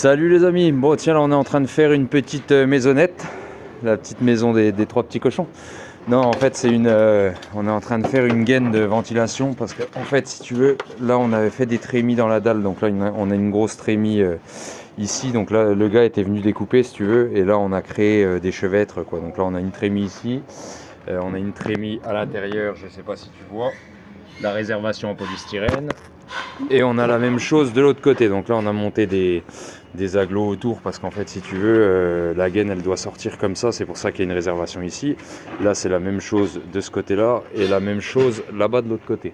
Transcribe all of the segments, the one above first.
Salut les amis, bon tiens là on est en train de faire une petite maisonnette, la petite maison des trois petits cochons. Non en fait on est en train de faire une gaine de ventilation parce que en fait si tu veux, là on avait fait des trémies dans la dalle, donc là on a une grosse trémie ici, donc là le gars était venu découper si tu veux, et là on a créé des chevêtres quoi, donc là on a une trémie ici, on a une trémie à l'intérieur, je sais pas si tu vois, la réservation en polystyrène. Et on a la même chose de l'autre côté, donc là on a monté des agglos autour parce qu'en fait si tu veux la gaine elle doit sortir comme ça, c'est pour ça qu'il y a une réservation ici. Là c'est la même chose de ce côté là et la même chose là-bas de l'autre côté.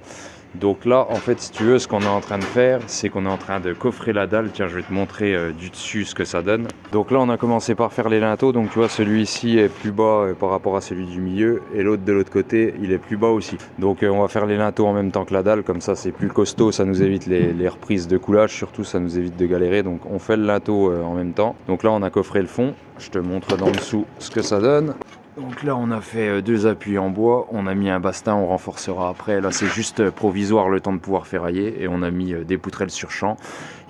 Donc là en fait si tu veux ce qu'on est en train de faire c'est qu'on est en train de coffrer la dalle. Tiens je vais te montrer du dessus ce que ça donne. Donc là on a commencé par faire les linteaux, donc tu vois celui-ci est plus bas par rapport à celui du milieu et l'autre de l'autre côté il est plus bas aussi. Donc on va faire les linteaux en même temps que la dalle, comme ça c'est plus costaud, ça nous évite les reprises de coulage, surtout ça nous évite de galérer, donc on fait le linteau en même temps. Donc là on a coffré le fond, je te montre dans dessous ce que ça donne. Donc là on a fait deux appuis en bois, on a mis un bastin, on renforcera après, là c'est juste provisoire le temps de pouvoir ferrailler, et on a mis des poutrelles sur champ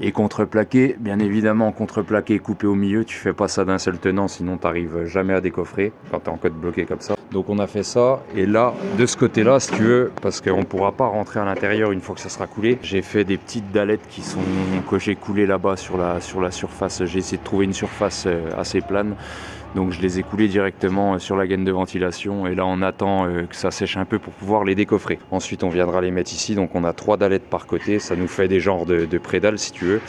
et contreplaqué, bien évidemment contreplaqué coupé au milieu, tu fais pas ça d'un seul tenant sinon t'arrives jamais à décoffrer quand t'es en code bloqué comme ça. Donc on a fait ça, et là de ce côté là si tu veux, parce qu'on pourra pas rentrer à l'intérieur une fois que ça sera coulé, j'ai fait des petites dallettes que j'ai coulées là-bas sur la surface, j'ai essayé de trouver une surface assez plane. Donc je les ai coulés directement sur la gaine de ventilation, et là on attend que ça sèche un peu pour pouvoir les décoffrer. Ensuite on viendra les mettre ici, donc on a 3 dallettes par côté, ça nous fait des genres de prédales si tu veux.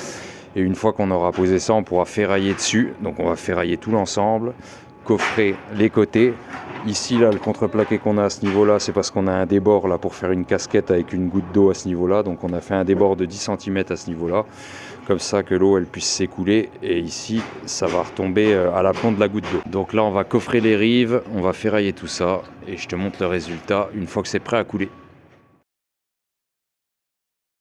Et une fois qu'on aura posé ça, on pourra ferrailler dessus, donc on va ferrailler tout l'ensemble, coffrer les côtés. Ici là le contreplaqué qu'on a à ce niveau là, c'est parce qu'on a un débord là pour faire une casquette avec une goutte d'eau à ce niveau là, donc on a fait un débord de 10 cm à ce niveau là, comme ça que l'eau elle puisse s'écouler, et ici ça va retomber à l'aplomb de la goutte d'eau. Donc là on va coffrer les rives, on va ferrailler tout ça et je te montre le résultat une fois que c'est prêt à couler.